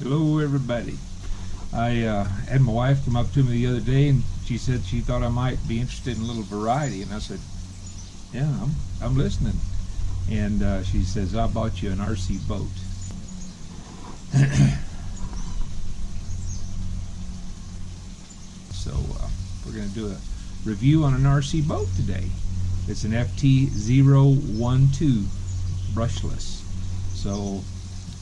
Hello everybody. I had my wife come up to me the other day and she said she thought I might be interested in a little variety, and I said, yeah, I'm listening. And she says, I bought you an RC boat. So we're going to do a review on an RC boat today. It's an FT012 brushless. So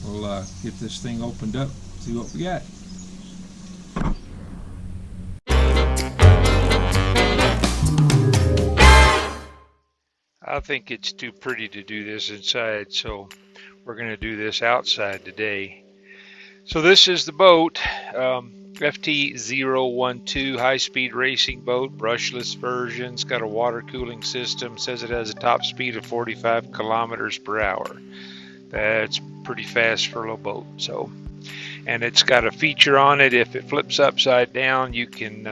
we'll get this thing opened up, see what we got. I think it's too pretty to do this inside, so we're going to do this outside today. So this is the boat, FT012 high-speed racing boat, brushless version. It's got a water cooling system. It says it has a top speed of 45 kilometers per hour. That's pretty fast for a little boat. So, and it's got a feature on it. If it flips upside down, you can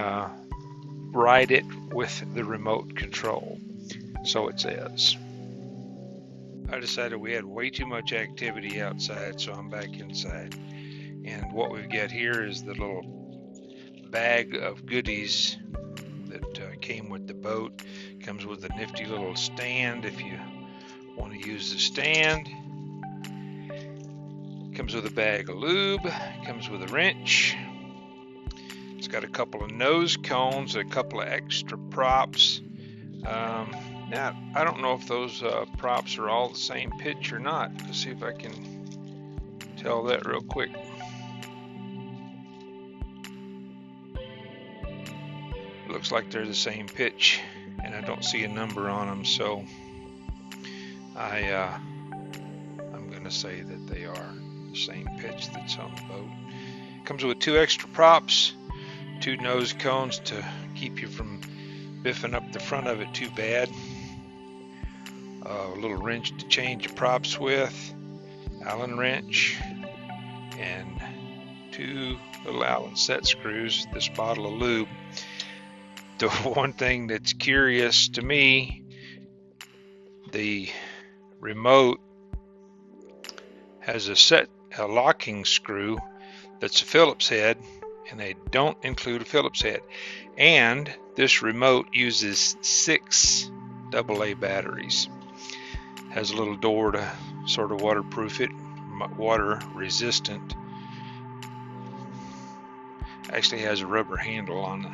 ride it with the remote control. So it says. I decided we had way too much activity outside, so I'm back inside. And what we've got here is the little bag of goodies that came with the boat. Comes with a nifty little stand if you want to use the stand. Comes with a bag of lube. Comes with a wrench. It's got a couple of nose cones, a couple of extra props. Now, I don't know if those props are all the same pitch or not. Let's see if I can tell that real quick. Looks like they're the same pitch, and I don't see a number on them, so I'm going to say that they are the same pitch that's on the boat. Comes with 2 extra props, 2 nose cones to keep you from biffing up the front of it too bad. A little wrench to change your props with, Allen wrench, and 2 little Allen set screws, this bottle of lube. The one thing that's curious to me, the remote has a locking screw that's a Phillips head, and they don't include a Phillips head. And this remote uses 6 AA batteries. Has a little door to sort of waterproof it, water resistant. Actually has a rubber handle on the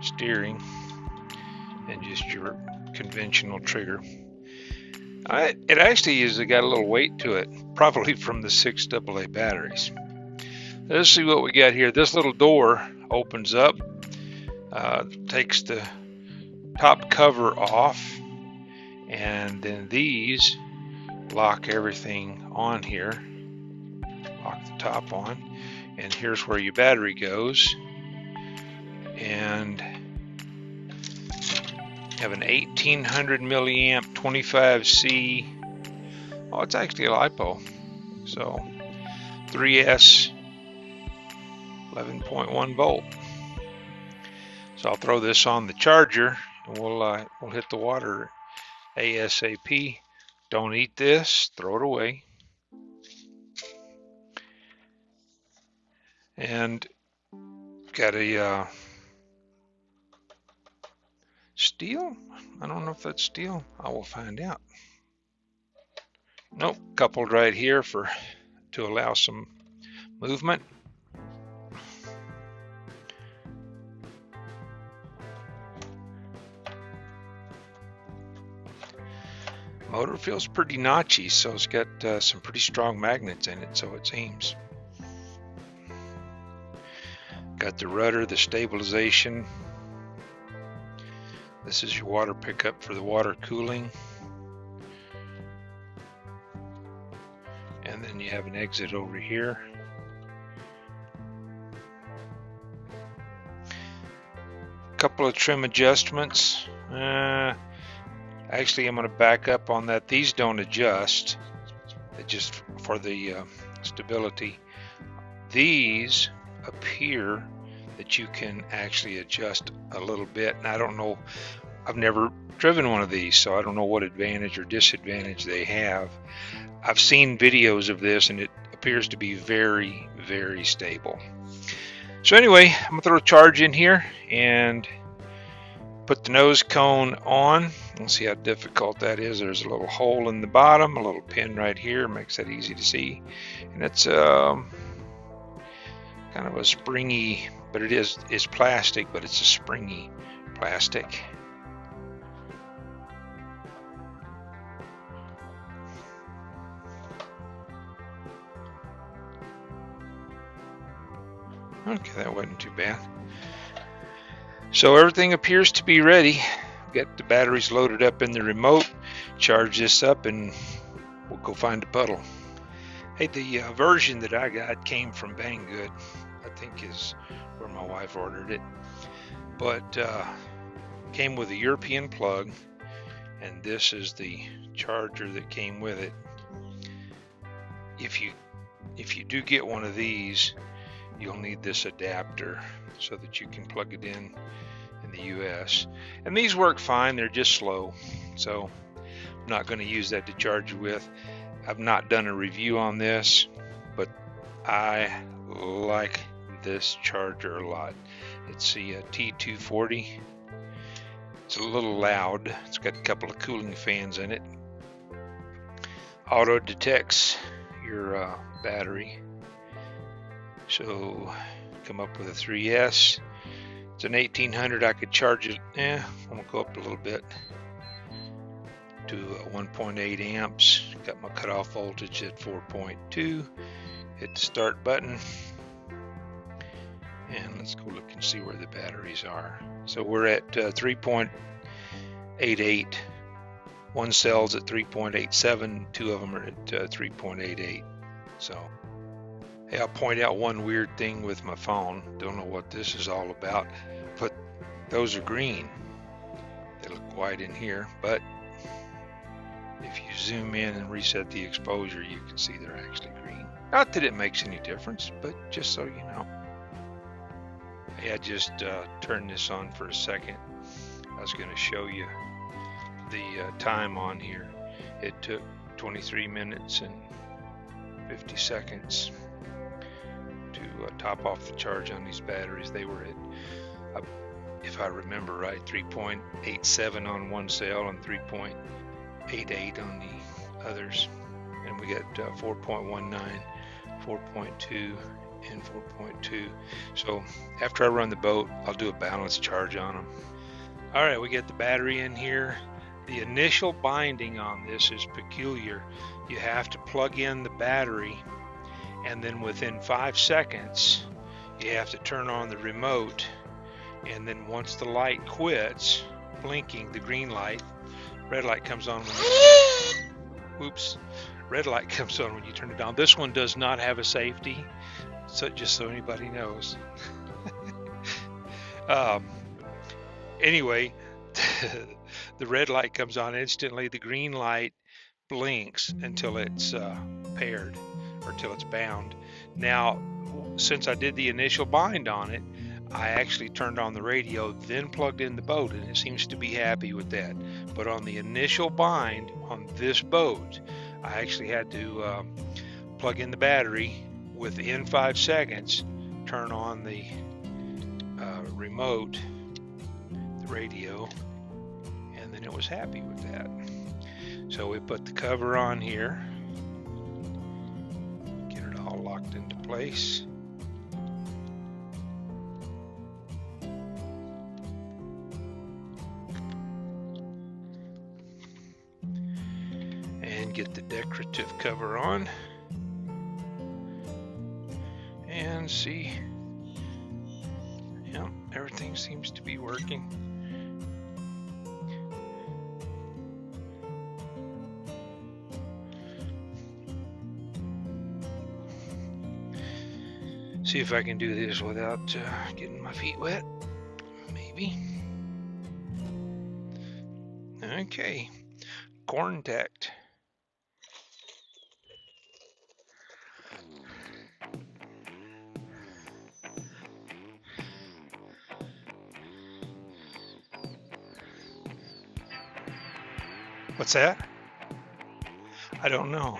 steering and just your conventional trigger. It actually has got a little weight to it, probably from the 6 AA batteries. Let's see what we got here. This little door opens up, takes the top cover off, and then these lock everything on here, lock the top on, and here's where your battery goes. And have an 1800 milliamp 25C. Oh, it's actually a LiPo. So 3S 11.1 volt. So I'll throw this on the charger and we'll hit the water ASAP. Don't eat this, throw it away. And got a steel? I don't know if that's steel. I will find out. Nope, coupled right here to allow some movement. Motor feels pretty notchy, so it's got some pretty strong magnets in it, so it seems. Got the rudder, the stabilization. This is your water pickup for the water cooling. And then you have an exit over here. Couple of trim adjustments. Actually, I'm going to back up on that. These don't adjust. They're just for the stability. These appear that you can actually adjust a little bit. And I don't know, I've never driven one of these, so I don't know what advantage or disadvantage they have. I've seen videos of this, and it appears to be very, very stable. So anyway, I'm gonna throw a charge in here and put the nose cone on. Let's see how difficult that is. There's a little hole in the bottom, a little pin right here, makes that easy to see. And it's kind of a springy, but it's plastic, but it's a springy plastic. Okay, that wasn't too bad. So everything appears to be ready. Get the batteries loaded up in the remote, charge this up, and we'll go find a puddle. Hey, the version that I got came from Banggood, I think is where my wife ordered it, but came with a European plug, and this is the charger that came with it. If you do get one of these, you'll need this adapter so that you can plug it in the US. And these work fine, they're just slow, so I'm not going to use that to charge with. I've not done a review on this, but I like this charger a lot. It's the T240. It's a little loud. It's got a couple of cooling fans in it. Auto detects your battery. So come up with a 3S. It's an 1800. I could charge it. I'm gonna go up a little bit to 1.8 amps. Got my cutoff voltage at 4.2. Hit the start button, and let's go look and see where the batteries are. So we're at 3.88. One cell's at 3.87. Two of them are at 3.88. So. Hey, I'll point out one weird thing with my phone. Don't know what this is all about, but those are green. They look white in here, but if you zoom in and reset the exposure, you can see they're actually green. Not that it makes any difference, but just so you know. Hey, I just turned this on for a second. I was going to show you the time on here. It took 23 minutes and 50 seconds to top off the charge on these batteries. They were at, if I remember right, 3.87 on one cell and 3.88 on the others. And we got 4.19, 4.2, and 4.2. So after I run the boat, I'll do a balance charge on them. All right, we get the battery in here. The initial binding on this is peculiar. You have to plug in the battery, and then within 5 seconds you have to turn on the remote, and then once the light quits blinking, the green light, red light comes on when you red light comes on when you turn it on. This one does not have a safety, so just so anybody knows. Anyway, the red light comes on instantly. The green light blinks until it's paired, or till it's bound. Now, since I did the initial bind on it, I actually turned on the radio, then plugged in the boat, and it seems to be happy with that. But on the initial bind on this boat, I actually had to plug in the battery within 5 seconds, turn on the remote, the radio, and then it was happy with that. So we put the cover on here, get it all locked into place. And get the decorative cover on. And see, yeah, everything seems to be working. See if I can do this without getting my feet wet. Maybe. Okay. Contact. What's that? I don't know.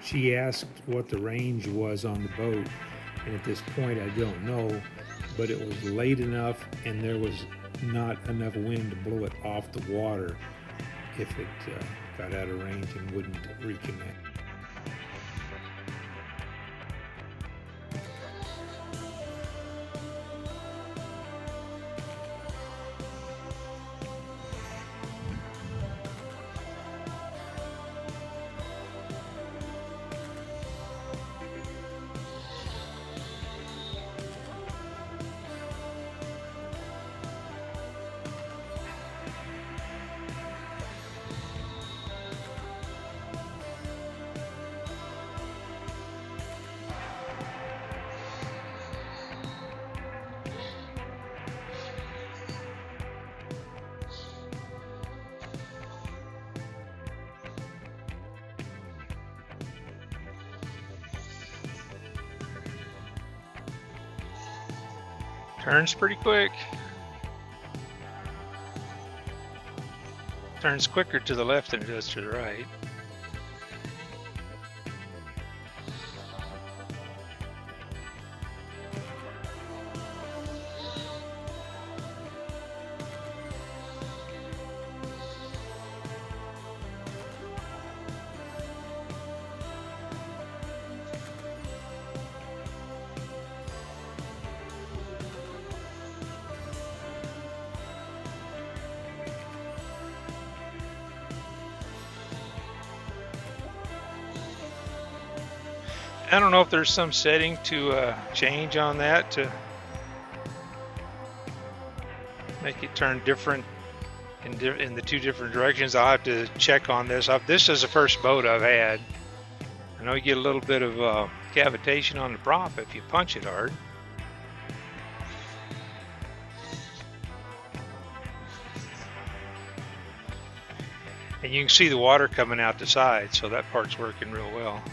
She asked what the range was on the boat, and at this point I don't know, but it was late enough and there was not enough wind to blow it off the water if it got out of range and wouldn't reconnect. Turns pretty quick. Turns quicker to the left than it does to the right. I don't know if there's some setting to change on that to make it turn different in the two different directions. I'll have to check on this. This is the first boat I've had. I know you get a little bit of cavitation on the prop if you punch it hard. And you can see the water coming out the side, so that part's working real well.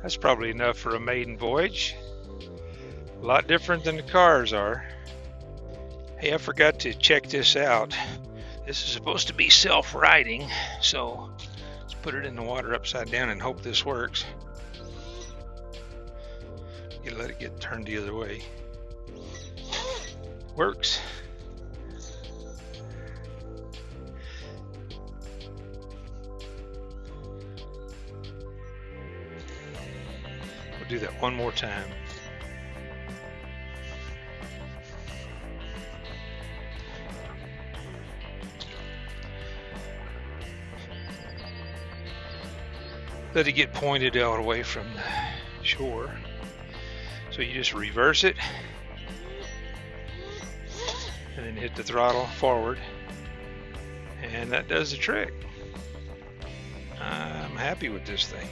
That's probably enough for a maiden voyage. A lot different than the cars are. Hey, I forgot to check this out. This is supposed to be self-righting, so let's put it in the water upside down and hope this works. You let it get turned the other way. Works. Do that one more time. Let it get pointed out away from the shore. So you just reverse it and then hit the throttle forward, and that does the trick. I'm happy with this thing.